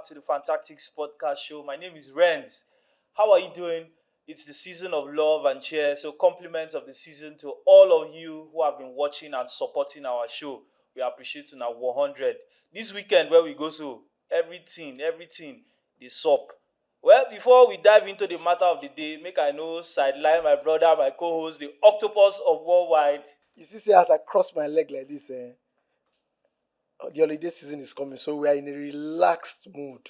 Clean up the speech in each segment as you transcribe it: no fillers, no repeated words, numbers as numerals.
back to the Fantastics Podcast Show. My name is Renz. How are you doing? It's the season of love and cheer. So compliments of the season to all of you who have been watching and supporting our show. We appreciate you now 100. This weekend where we go so everything, they sup. Well, before we dive into the matter of the day, make I know sideline my brother, my co-host, the octopus of worldwide. You see, as I cross my leg like this, the holiday season is coming, so we are in a relaxed mood.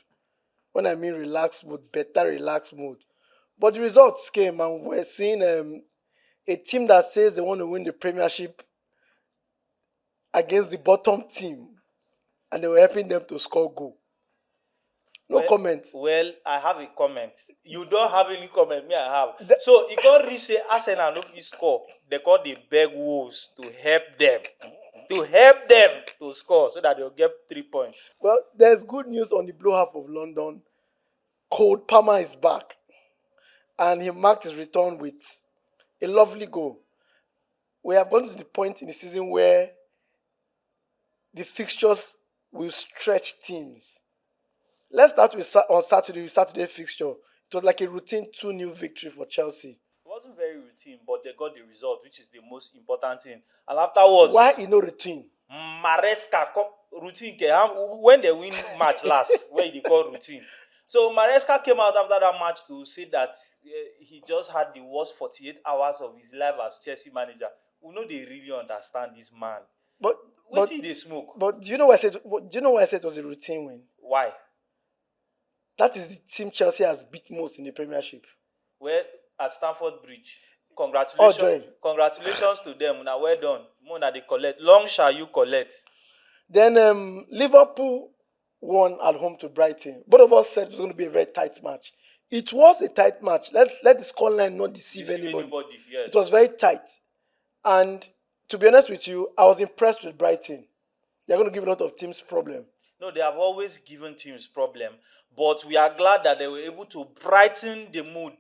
When I mean relaxed mood, better relaxed mood. But the results came, and we're seeing a team that says they want to win the Premiership against the bottom team, and they were helping them to score goal. No comment. Well, I have a comment. You don't have any comment, me I have. So, you can't really say Arsenal no fit score. They call the beg wolves to help them. To score so that they'll get 3 points. Well, there's good news on the blue half of London. Cole Palmer is back, and he marked his return with a lovely goal. We have gone to the point in the season where the fixtures will stretch teams. Let's start with Saturday fixture. It was like a routine 2-0 victory for Chelsea. It wasn't very routine, but they got the result, which is the most important thing. And afterwards, why is no routine? Maresca routine. When they win match last, where they call routine. So Maresca came out after that match to say that he just had the worst 48 hours of his life as Chelsea manager. We know they really understand this man. But they smoke. But do you know why I said it was a routine win? Why? That is the team Chelsea has beat most in the Premiership. Well, at Stamford Bridge. Congratulations to them. Now, well done. More than they collect. Long shall you collect. Then Liverpool won at home to Brighton. Both of us said it was going to be a very tight match. It was a tight match. Let the scoreline not deceive anybody. Yes. It was very tight. And to be honest with you, I was impressed with Brighton. They're going to give a lot of teams problem. No, they have always given teams problem. But we are glad that they were able to brighten the mood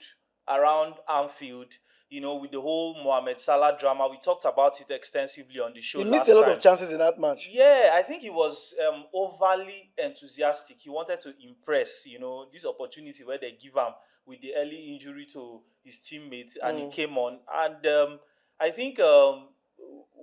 around Anfield, with the whole Mohamed Salah drama. We talked about it extensively on the show last time. He missed a lot of chances in that match. Yeah, I think he was overly enthusiastic. He wanted to impress, this opportunity where they give him with the early injury to his teammates, and he came on. And I think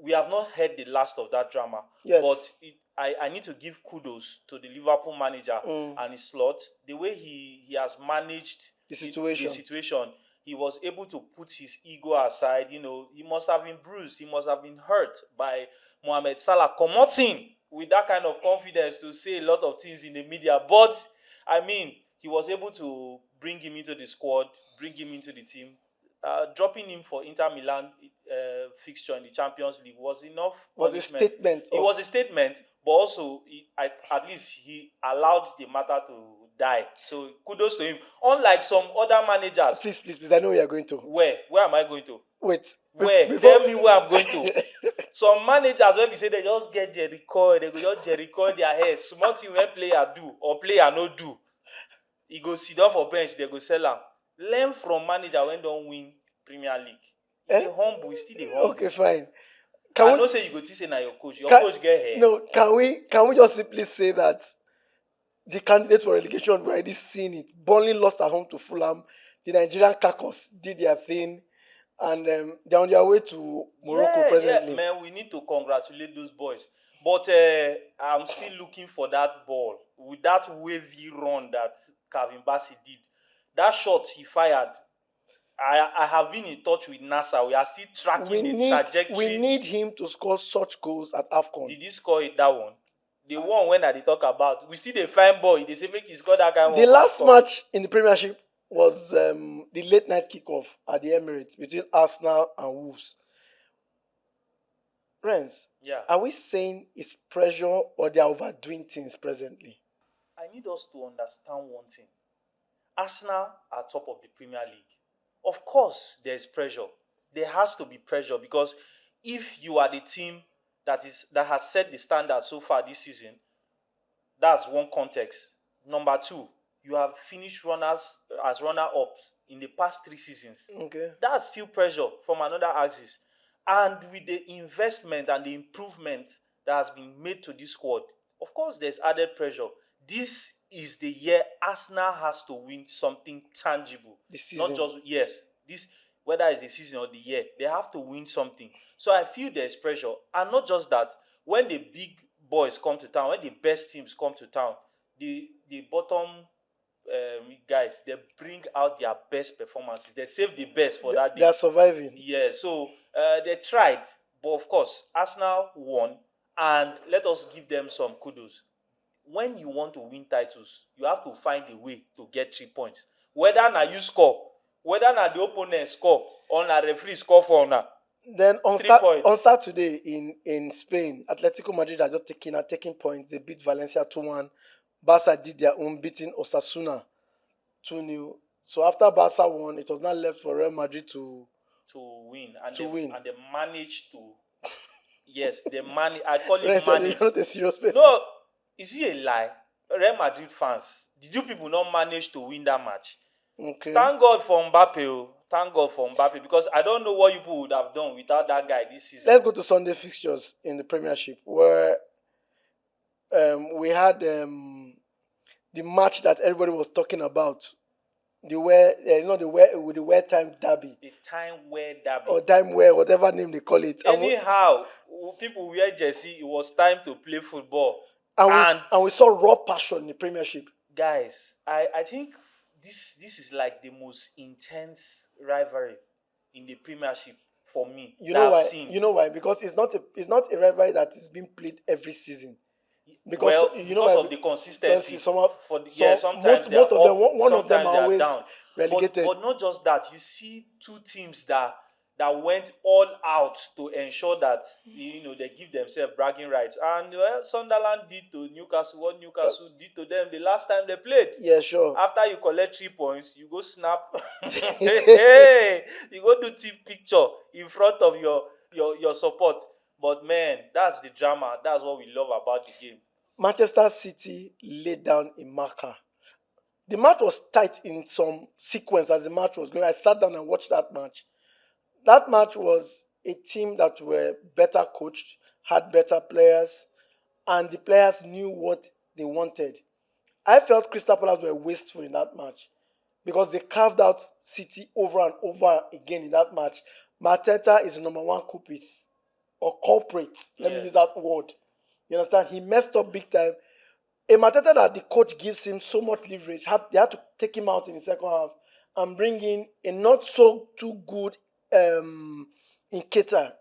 we have not heard the last of that drama. Yes. But I need to give kudos to the Liverpool manager and his slot. The way he has managed the situation. He was able to put his ego aside. He must have been bruised. He must have been hurt by Mohamed Salah commoting with that kind of confidence to say a lot of things in the media. But, he was able to bring him into the squad, bring him into the team. Dropping him for Inter Milan fixture in the Champions League was enough. Was a statement. It was a statement, but also at least he allowed the matter to die. So kudos to him. Unlike some other managers. Please, I know where you're going to. Where am I going to? Wait. Tell me where I'm going to. Some managers, when we say they just get Jericho, they go just Jericho their hair. Small thing when player do or player no do. He go sit down for bench, they go sell him. Learn from manager when don't win Premier League. He humble, still the humble. Okay, fine. I don't say you go to say now your coach. Coach get hair. No, can we just simply say that the candidate for relegation were already seen it. Burnley lost at home to Fulham. The Nigerian Cacos did their thing, and they're on their way to Morocco presently. Yeah, man, we need to congratulate those boys. But I'm still looking for that ball with that wavy run that Calvin Bassey did. That shot he fired, I have been in touch with NASA. We are still tracking the trajectory. We need him to score such goals at AFCON. Did he score it, that one? The one when they talk about. We still a fine boy. They say make he score that kind of. The last match in the Premiership was the late night kickoff at the Emirates between Arsenal and Wolves. Friends, are we saying it's pressure or they are overdoing things presently? I need us to understand one thing. Arsenal are top of the Premier League. Of course, there is pressure. There has to be pressure because if you are the team that has set the standard so far this season, that's one context. Number two, you have finished as runner-ups in the past 3 seasons. Okay. That's still pressure from another axis. And with the investment and the improvement that has been made to this squad, of course, there's added pressure. This is the year Arsenal has to win something tangible. This season. Not just, yes, this, whether it's the season or the year, they have to win something. So I feel there's pressure. And not just that, when the big boys come to town, when the best teams come to town, the bottom guys, they bring out their best performances. They save the best for that day. They are surviving. Yeah, so they tried. But of course, Arsenal won. And let us give them some kudos. When you want to win titles, you have to find a way to get 3 points. Whether na you score, whether na the opponent score, or na referee score for una. Then on 3 points. On Saturday in Spain, Atletico Madrid are just taking points. They beat Valencia 2-1. Barca did their own, beating Osasuna 2-0. So after Barca won, it was not left for Real Madrid to win. And they managed to. Yes, they managed. I call it manage. You're not a serious person. No, is it a lie? Real Madrid fans, did you people not manage to win that match? Okay. Thank God for Mbappe. Thank God for Mbappe, because I don't know what you people would have done without that guy this season. Let's go to Sunday fixtures in the Premiership, where we had the match that everybody was talking about. The wear time derby. The time wear derby. Or time wear, whatever name they call it. Anyhow, people wear jersey. It was time to play football. And we saw raw passion in the Premiership. Guys, I think this is like the most intense rivalry in the Premiership for me. You know why? You know why? Because it's not a rivalry that is being played every season. Because of the consistency. Sometimes most of them, one of them are always down. Relegated. But not just that. You see two teams that went all out to ensure that they give themselves bragging rights. And Sunderland did to Newcastle what Newcastle did to them the last time they played. Yeah, sure. After you collect 3 points, you go snap. Hey, you go do team picture in front of your support. But man, that's the drama. That's what we love about the game. Manchester City laid down a marker. The match was tight in some sequence as the match was going. I sat down and watched that match. That match was a team that were better coached, had better players, and the players knew what they wanted. I felt Crystal Palace were wasteful in that match because they carved out City over and over again in that match. Mateta is the number one culprit. Let me use that word. You understand? He messed up big time. A Mateta that the coach gives him so much leverage, they had to take him out in the second half and bring in a not so too good Nketiah.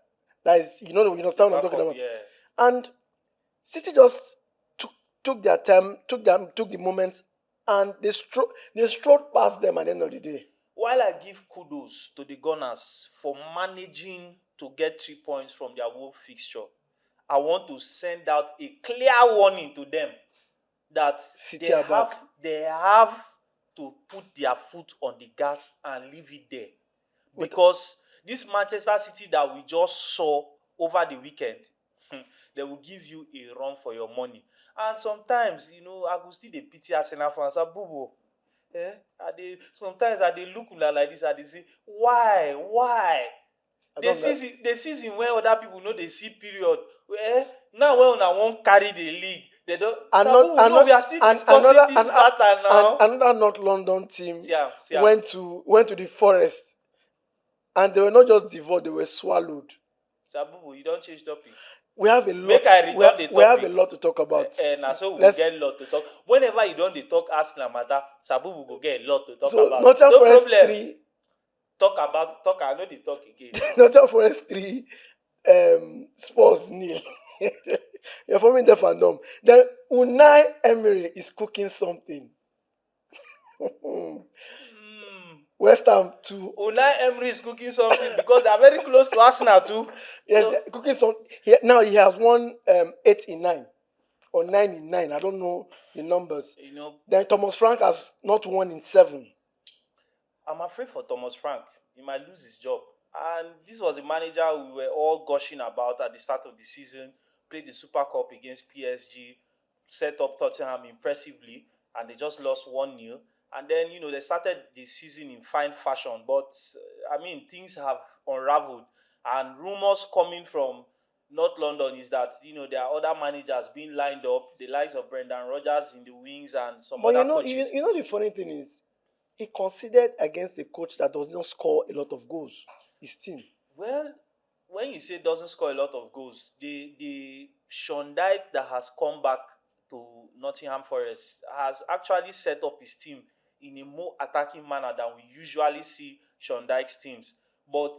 That is, you understand what I'm talking about. Yeah. And City just took their time, took the moments, and they strode past them at the end of the day. While I give kudos to the Gunners for managing to get 3 points from their home fixture, I want to send out a clear warning to them that they have to put their foot on the gas and leave it there. Because this Manchester City that we just saw over the weekend, they will give you a run for your money. And sometimes, I go still the pity Arsenal fans. Sometimes I look like this and they say, why? The season where other people know they see period. Now when I won't carry the league, they don't. We are still discussing this matter now. Another North London team went to the Forest, and they were not just devoured; they were swallowed. Sabubu, you don't change topic. We have a lot. We have a lot to talk about. And so we get a lot to talk. Whenever you don't talk Arsenal matter, Sabubu will get a lot to talk about. No Forest problem. 3. Talk. I know they talk again. Nottingham Forest 3, Spurs 0. You're forming deaf and dumb. Then Unai Emery is cooking something. West Ham 2. Unai Emery is cooking something because they are very close to Arsenal too. Yes, cooking something. Now he has won 8 in 9 or 9 in 9. I don't know the numbers. Then Thomas Frank has not won in 7. I'm afraid for Thomas Frank. He might lose his job. And this was a manager we were all gushing about at the start of the season. Played the Super Cup against PSG. Set up Tottenham impressively. And they just lost 1-0. And then, they started the season in fine fashion. But, things have unraveled. And rumors coming from North London is that there are other managers being lined up, the likes of Brendan Rodgers in the wings and some But other coaches. the funny thing is, he considered against a coach that does not score a lot of goals. His team. Well, when you say doesn't score a lot of goals, the Sean Dyche that has come back to Nottingham Forest has actually set up his team in a more attacking manner than we usually see Sean Dyche's teams. But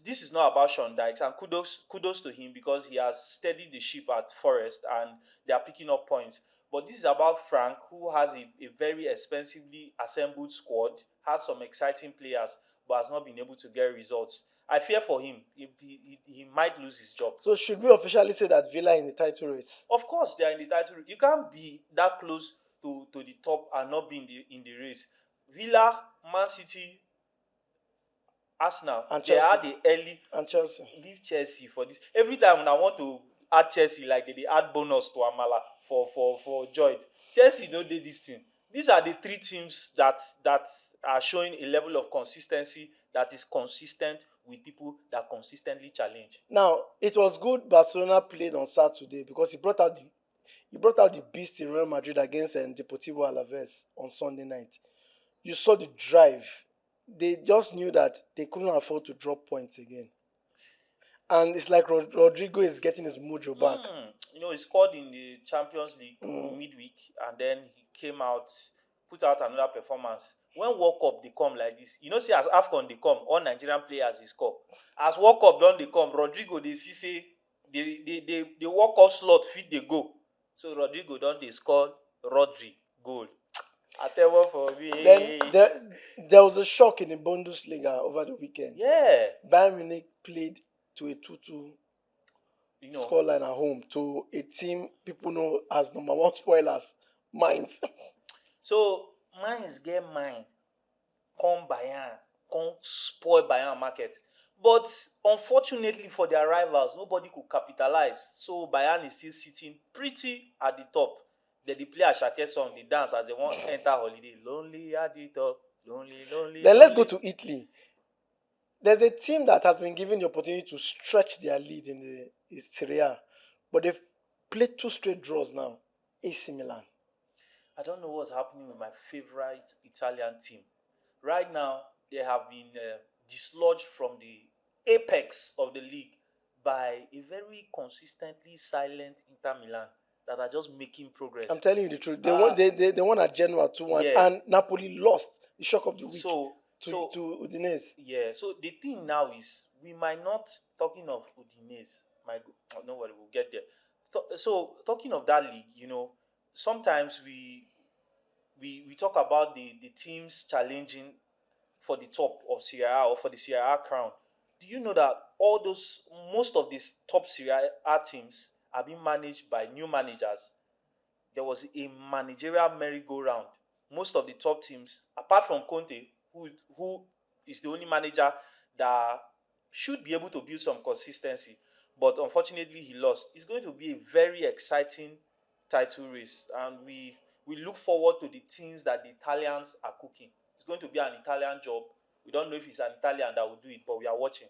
this is not about Sean Dyche, and kudos to him because he has steadied the ship at Forest and they are picking up points. But this is about Frank, who has a very expensively assembled squad, has some exciting players, but has not been able to get results. I fear for him. He might lose his job. So should we officially say that Villa in the title race? Of course, they are in the title. You can't be that close to the top and not be in the race. Villa, Man City, Arsenal, And they are Chelsea. the early. And Chelsea. Leave Chelsea for this. Every time when I want to add Chelsea, like they add bonus to Amala for joy. Chelsea don't do this thing. These are the three teams that are showing a level of consistency that is consistent with people that consistently challenge. Now, it was good Barcelona played on Saturday because he brought out the beast in Real Madrid against Deportivo Alaves on Sunday night. You saw the drive. They just knew that they couldn't afford to drop points again. And it's like Rodrigo is getting his mojo back. He scored in the Champions League midweek, and then he came out, put out another performance. When World Cup they come like this, see as AFCON they come, all Nigerian players they score. As World Cup don they come, Rodrigo they see say the World Cup slot fit they go. So Rodrigo don they score Rodri goal. I tell you for me. Then there was a shock in the Bundesliga over the weekend. Yeah. Bayern Munich played to a 2-2 scoreline at home to a team people know as number one spoilers, Mainz. So Mainz get mine, come Bayern, come spoil Bayern market. But unfortunately for their rivals, nobody could capitalize. So Bayern is still sitting pretty at the top. Then they play Ashake song, they dance as they want to enter holiday. Lonely at the top, lonely. Then let's go to Italy. There's a team that has been given the opportunity to stretch their lead in the Serie A, but they've played 2 straight draws now. AC Milan. I don't know what's happening with my favorite Italian team. Right now, they have been dislodged from the apex of the league by a very consistently silent Inter Milan that are just making progress. I'm telling you the truth. They won at Genoa 2-1, Yeah. and Napoli lost the shock of the week to Udinese. Yeah, so the thing now is we might not, talking of Udinese, nobody will get there. So talking of that league, sometimes we talk about the teams challenging for the top of Serie A or for the Serie A crown. Do you know that most of these top Serie A teams are being managed by new managers? There was a managerial merry-go-round. Most of the top teams, apart from Conte, who is the only manager that should be able to build some consistency, but unfortunately he lost. It's going to be a very exciting title race, and we look forward to the things that the Italians are cooking. It's going to be an Italian job. We don't know if it's an Italian that will do it, but we are watching.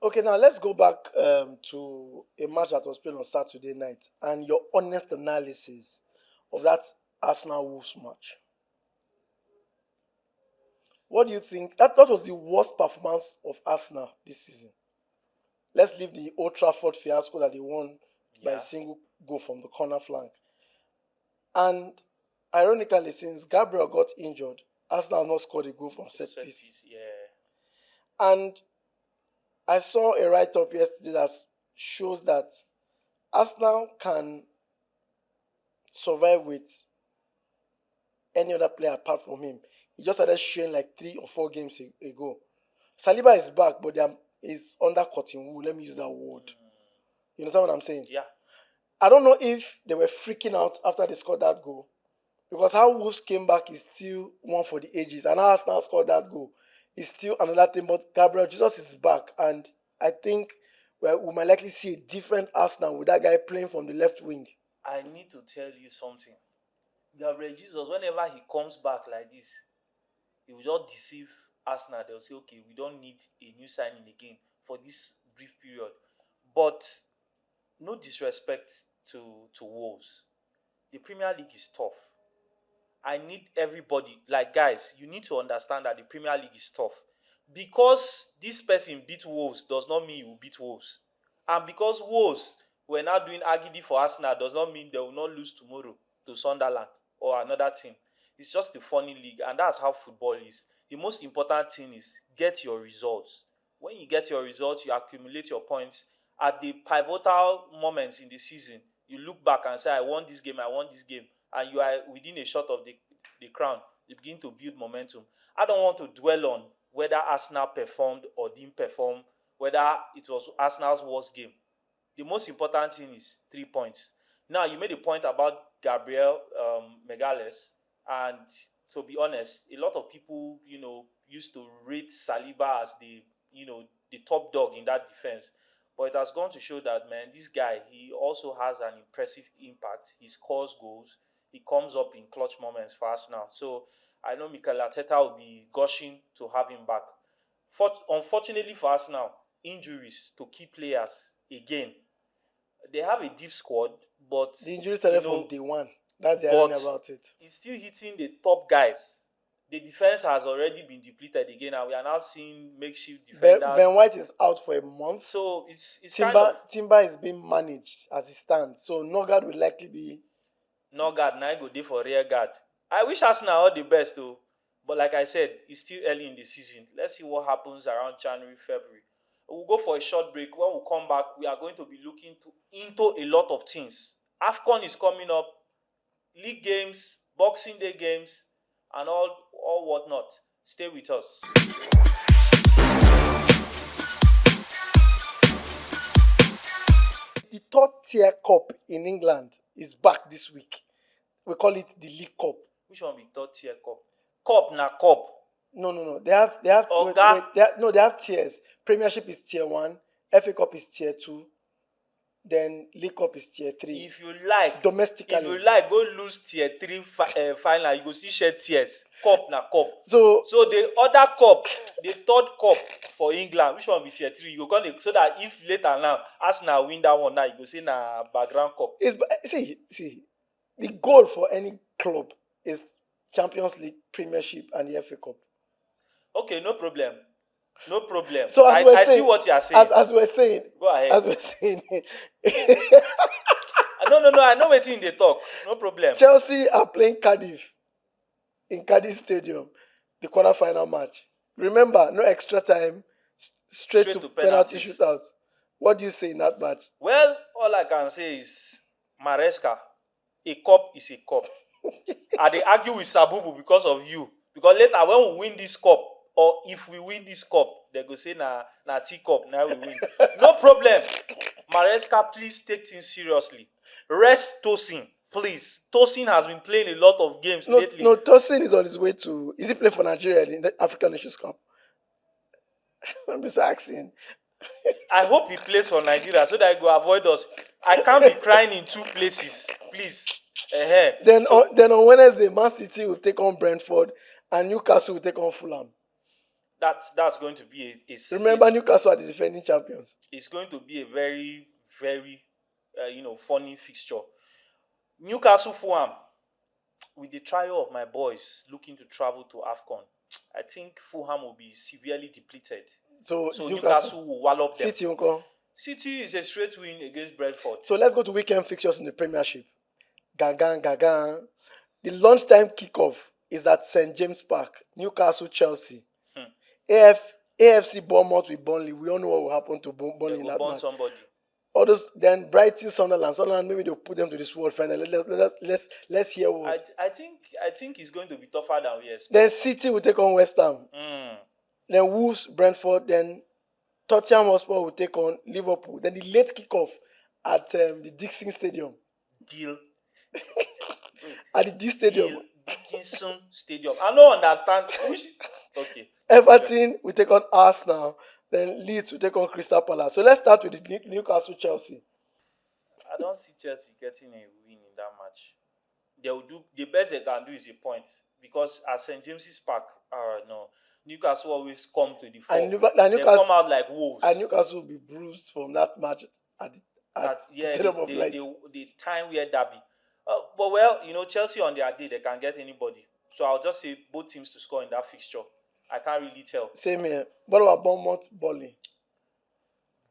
Okay, now let's go back to a match that was played on Saturday night and your honest analysis of that Arsenal-Wolves match. What do you think? That was the worst performance of Arsenal this season. Let's leave the Old Trafford fiasco that they won by a single goal from the corner flank. And ironically, since Gabriel got injured, Arsenal has not scored a goal from set piece. Yeah. And I saw a write-up yesterday that shows that Arsenal can survive with any other player apart from him. He just started showing like 3 or 4 games ago. Saliba is back, but he's under cotton wool. Let me use that word. You understand what I'm saying? Yeah. I don't know if they were freaking out after they scored that goal, because how Wolves came back is still one for the ages, and how Arsenal scored that goal is still another thing. But Gabriel Jesus is back, and I think we might likely see a different Arsenal with that guy playing from the left wing. I need to tell you something. Gabriel Jesus, whenever he comes back like this, he will just deceive Arsenal. They'll say, okay, we don't need a new signing again for this brief period. But no disrespect to Wolves. The Premier League is tough. I need everybody, like guys, you need to understand that the Premier League is tough. Because this person beat Wolves does not mean you will beat Wolves. And because Wolves were now doing agidi for Arsenal does not mean they will not lose tomorrow to Sunderland or another team. It's just a funny league, and that's how football is. The most important thing is get your results. When you get your results, you accumulate your points. At the pivotal moments in the season, you look back and say, I won this game, I won this game. And you are within a shot of the crown. You begin to build momentum. I don't want to dwell on whether Arsenal performed or didn't perform, whether it was Arsenal's worst game. The most important thing is 3 points. Now, you made a point about Gabriel Magalhaes, and to be honest, a lot of people, used to rate Saliba as the top dog in that defense. But it has gone to show that, man, this guy, he also has an impressive impact. He scores goals. He comes up in clutch moments for Arsenal. So I know Mikel Arteta will be gushing to have him back. Unfortunately for Arsenal, injuries to key players again. They have a deep squad, but the injury started from day one. That's the irony about it. It's still hitting the top guys. The defense has already been depleted again, and we are now seeing makeshift defenders. Ben White is out for a month. So it's Timber is being managed as it stands. So Norgard will likely be. Norgard now go there for rear guard. I wish Arsenal all the best though. But like I said, it's still early in the season. Let's see what happens around January, February. We'll go for a short break. When we come back, we are going to be looking into a lot of things. AFCON is coming up. League games, Boxing Day games, and all whatnot. Stay with us. The third tier cup in England is back this week. We call it the League Cup. Which one be third tier cup? Cup na cup. No. They have tiers. Premiership is tier 1, FA Cup is tier 2, then League Cup is tier 3. If you like, domestically. Go lose tier 3 final, you go still share tiers. Cup na cup. So the other cup, the third cup for England, which one be tier 3? You go call it so that if later now Arsenal win that one now, you go say na background cup. See, the goal for any club is Champions League, Premiership, and the FA Cup. Okay, no problem. So I see what you are saying. As we're saying. Go ahead. As we're saying. No. I know what's in the talk. No problem. Chelsea are playing Cardiff in Cardiff Stadium, the quarterfinal match. Remember, no extra time, straight to penalty shootout. What do you say in that match? Well, all I can say is Maresca, a cup is a cup. I dey argue with Sabubu because of you. Because later when we win this cup, or if we win this cup, they go say na teacup, now we win. No problem. Maresca, please take things seriously. Rest Tosin, please. Tosin has been playing a lot of games lately. No, Tosin is on his way to. Is he playing for Nigeria in the African Nations Cup? I'm just asking. I hope he plays for Nigeria so that he go avoid us. I can't be crying in two places, please. Then on Wednesday, Man City will take on Brentford and Newcastle will take on Fulham. That's going to be Remember, Newcastle are the defending champions. It's going to be a very, very, funny fixture. Newcastle Fulham, with the trio of my boys looking to travel to AFCON, I think Fulham will be severely depleted. So Newcastle will wallop them. City, uncle. City is a straight win against Brentford. So let's go to weekend fixtures in the Premiership. Gagan. The lunchtime kickoff is at St. James Park, Newcastle, Chelsea. AFC Bournemouth with Burnley. We all know what will happen to Burnley in that match. Somebody. Then Brighton, Sunderland. Maybe they'll put them to the sword final. Let's hear what. I think it's going to be tougher than we expect. Then City will take on West Ham. Then Wolves, Brentford. Then Tottenham Hotspur will take on Liverpool. Then the late kickoff at the Dixon Stadium. Deal. At the D Stadium. Dickinson Stadium. I don't understand. Okay. Everton will take on Arsenal. Then Leeds will take on Crystal Palace. So let's start with the Newcastle Chelsea. I don't see Chelsea getting a win in that match. They will do the best they can do is a point, because at St. James's Park, Newcastle always come to the fore. And they come out like wolves. And Newcastle will be bruised from that match at at yeah, Stadium of Light. the time where Derby. But well, Chelsea on their day they can get anybody. So I'll just say both teams to score in that fixture. I can't really tell. Same here. What about Bournemouth, Burnley?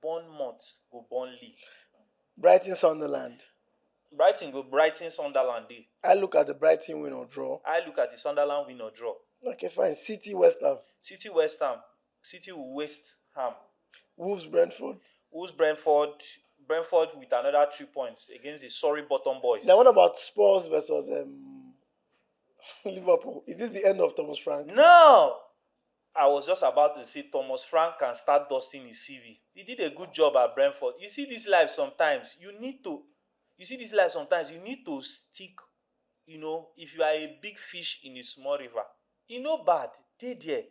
Bournemouth go Burnley. Brighton, Sunderland. Brighton go Brighton, Sunderland day. I look at the Brighton win or draw. I look at the Sunderland win or draw. Okay, fine. City, West Ham. City, West Ham. City will West Ham. Wolves, Brentford. Wolves, Brentford. Brentford with another 3 points against the sorry bottom boys. Now, what about Spurs versus Liverpool? Is this the end of Thomas Frank? No! I was just about to say Thomas Frank can start dusting his CV. He did a good job at Brentford. You see this life sometimes, you need to stick, if you are a big fish in a small river. Bad. Stay there.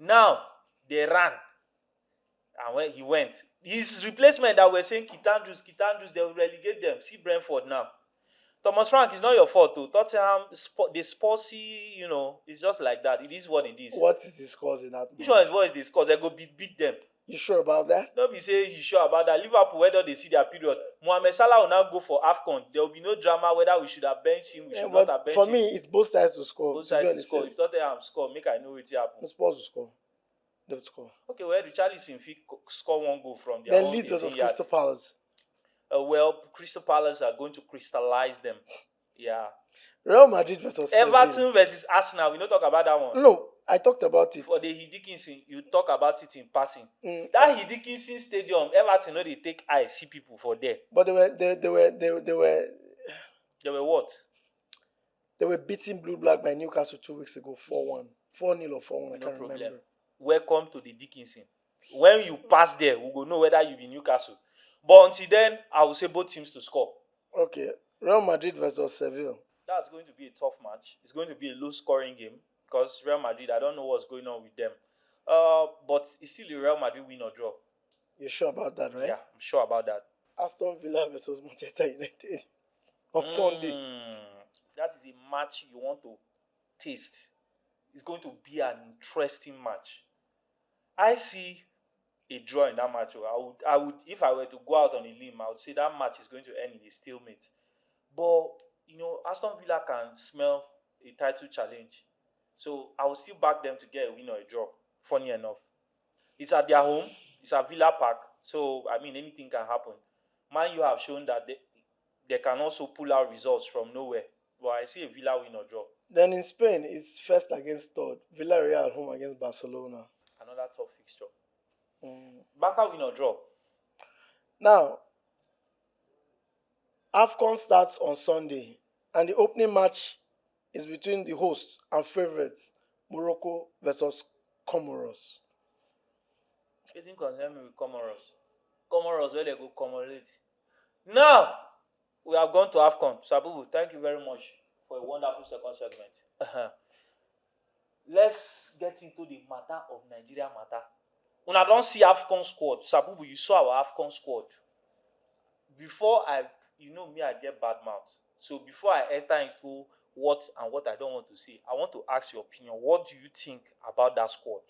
Now, they ran. And when he went, his replacement that we're saying, Kit Andrews, they will relegate them. See Brentford now. Thomas Frank, it's not your fault too. Tottenham, the Spursy, it's just like that. It is what it is. What is the scores in that match? Which one is what is the score? They go beat them. You sure about that? Don't be saying you sure about that. Liverpool, whether they see their period. Mohamed Salah will now go for AFCON. There will be no drama whether we should have benched him, we should not have benched for him. me, it's both sides to score. Both sides to score. If Tottenham score, make I know what happen. The Spurs will score. They will score. Okay, well, Richarlison fit score one goal from their then own Leeds 18 versus yards. Crystal Palace. Crystal Palace are going to crystallize them. Yeah. Real Madrid versus Everton Seville. versus Arsenal. We don't talk about that one. No, I talked about it. For the Hidkinson, you talk about it in passing. That Hidkinson Stadium, Everton know they take eyes, see people for there. But they were They were what? They were beating Blue Black by Newcastle 2 weeks ago, 4-1. 4-0 or 4-1, I can't remember. Welcome to the Dickinson. When you pass there, we will know whether you be Newcastle. But until then, I will say both teams to score. Okay. Real Madrid versus Seville. That's going to be a tough match. It's going to be a low-scoring game because Real Madrid, I don't know what's going on with them. But it's still a Real Madrid win or draw. You're sure about that, right? Yeah, I'm sure about that. Aston Villa versus Manchester United on Sunday. That is a match you want to taste. It's going to be an interesting match. I see a draw in that match. I would, if I were to go out on a limb, I would say that match is going to end in a stalemate. But Aston Villa can smell a title challenge, so I will still back them to get a win or a draw. Funny enough, it's at their home. It's at Villa Park, so anything can happen. Man, you have shown that they can also pull out results from nowhere. But I see a Villa win or draw. Then in Spain, it's first against third. Villarreal at home against Barcelona. Another tough fixture. Barca win or draw? Now, AFCON starts on Sunday, and the opening match is between the hosts and favourites, Morocco versus Comoros. Anything concern me with Comoros? Comoros, where they go commemorate. Now, we have gone to AFCON. Sabubu, thank you very much for a wonderful second segment. Let's get into the matter of Nigeria matter. When I don't see AFCON squad, Sabubu, you saw our AFCON squad. Before I get bad mouth. So before I enter into what I don't want to say, I want to ask your opinion. What do you think about that squad?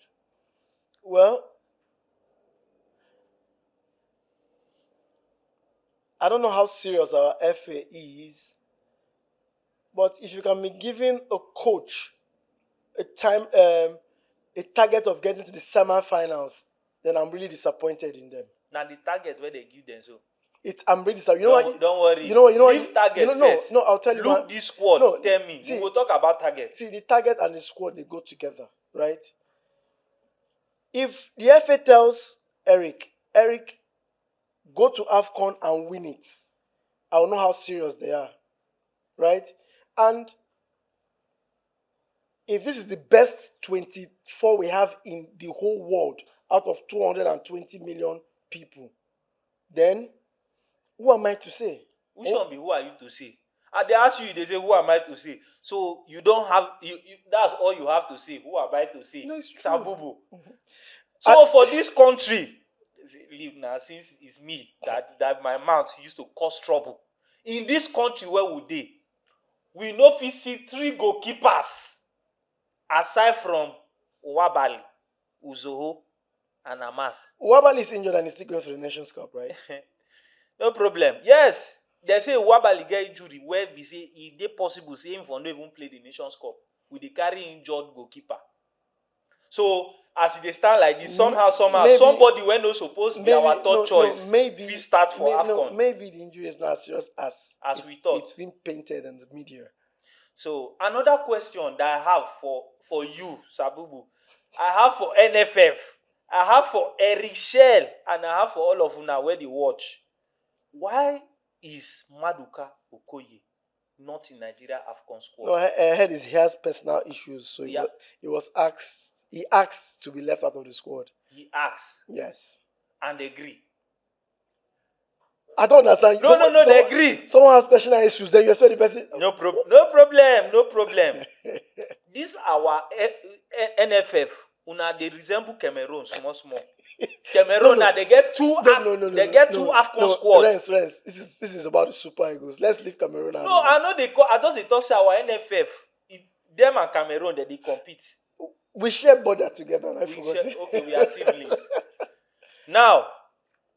Well, I don't know how serious our FA is, but if you can be given a coach a target of getting to the semi-finals, then I'm really disappointed in them. Now the target where they give them so. I'm really disappointed. Don't worry. Leave target first. No, I'll tell you. Look this squad. No, tell me. See, we will talk about target. See, the target and the squad, they go together, right? If the FA tells Eric, go to AFCON and win it, I will know how serious they are, right? And if this is the best 24 we have in the whole world out of 220 million people, then who am I to say? Which one be who are you to say? And they ask you, they say, who am I to say? So you don't have, that's all you have to say. Who am I to say? No, it's true. Sabubu. So for this country, leave now, since it's me that my mouth used to cause trouble. In this country where we no fit see 3 goalkeepers aside from Nwabali, Uzoho, and Amas. Nwabali is injured and is still going for the Nations Cup, right? No problem. Yes, they say Nwabali get injury where we say e dey possible say him for no even play the Nations Cup with the carry injured goalkeeper. So as e dey stand like this, somehow maybe, somebody wey no suppose be our third choice fit start for AFCON. Maybe the injury is not as serious as we thought. It's been painted in the media. So another question that I have for you, Sabubu, I have for NFF, I have for Eric Shell, and I have for all of una where they watch. Why is Maduka Okoye not in Nigeria AFCON squad? No, I heard he has personal issues, so he asked to be left out of the squad. He asked. Yes. And agree. I don't understand. No, they agree. Someone has personal issues, then you expect the person. No problem. This our NFF. Una they resemble Cameroon small. Cameroon they get two. They get two AFCON squad. Rens. This is about the Super Eagles. Let's leave Cameroon out. No, I know I just they talk say our NFF. Them and Cameroon they compete. We share border together. Okay, we are siblings. Now,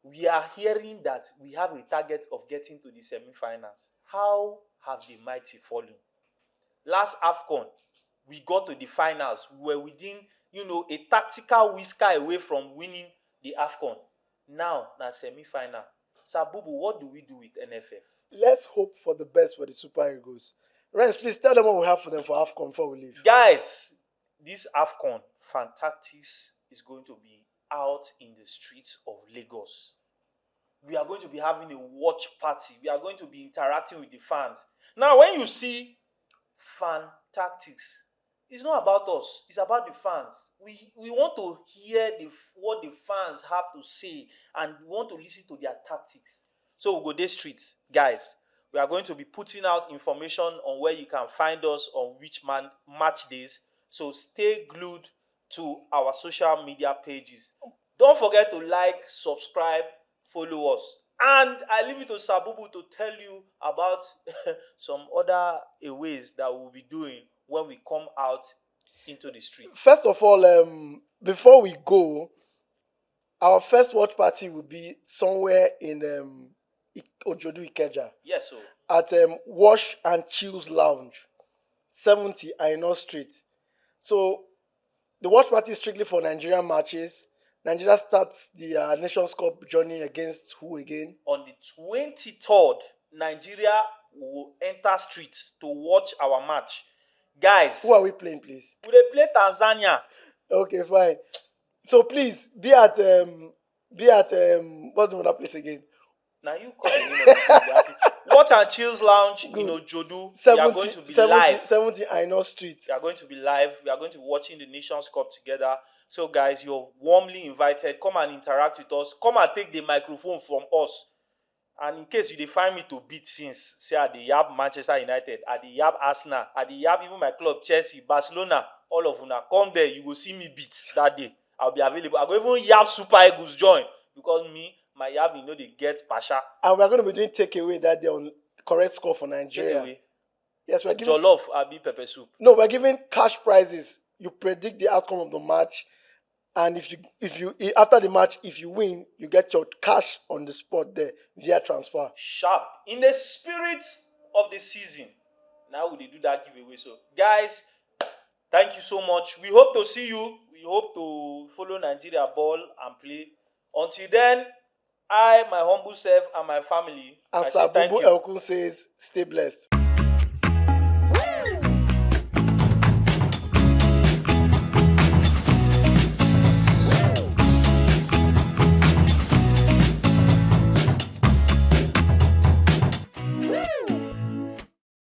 we are hearing that we have a target of getting to the semi-finals. How have the mighty fallen? Last AFCON, we got to the finals. We were within, a tactical whisker away from winning the AFCON. Now, semi-final. Sabubu, what do we do with NFF? Let's hope for the best for the Super Eagles. Rens, please tell them what we have for them for AFCON before we leave. Guys, this AFCON, Fantactics is going to be out in the streets of Lagos. We are going to be having a watch party. We are going to be interacting with the fans. Now, when you see Fantactics, it's not about us. It's about the fans. We want to hear what the fans have to say, and we want to listen to their tactics. So we'll go this street, guys. We are going to be putting out information on where you can find us on which match days. So stay glued to our social media pages. Don't forget to like, subscribe, follow us. And I leave it to Sabubu to tell you about some other ways that we'll be doing when we come out into the street. First of all, before we go, our first watch party will be somewhere in Ojodu Ikeja. Yes, sir. At Wash and Chills Lounge, 70 Aino Street. So the watch party is strictly for Nigerian matches. Nigeria starts the Nations Cup journey against who again? On the 23rd, Nigeria will enter street to watch our match. Guys. Who are we playing, please? We will play Tanzania. Okay, fine. So please, be at what's the other place again? Now you call it. Watch and Chills Lounge in Ojodu. We are going to be live. 70 Aino Street. We are going to be live. We are going to be watching the Nations Cup together. So guys, you're warmly invited. Come and interact with us. Come and take the microphone from us. And in case you find me to beat since, say at the Yab Manchester United, at the Yab Arsenal, at the Yab even my club Chelsea, Barcelona, all of una, come there. You will see me beat that day. I'll be available. I'll go even Yab Super Eagles join because my Yab, they get Pasha. And we're going to be doing takeaway that day on correct score for Nigeria. Takeaway. Yes, we're giving jollof, abi pepper soup. No, we're giving cash prizes. You predict the outcome of the match. And if you after the match, if you win, you get your cash on the spot there via transfer. Sharp. In the spirit of the season, now we do that giveaway. So, guys, thank you so much. We hope to see you. We hope to follow Nigeria ball and play. Until then, I, my humble self, and my family, and Sabubu Elkun says, stay blessed.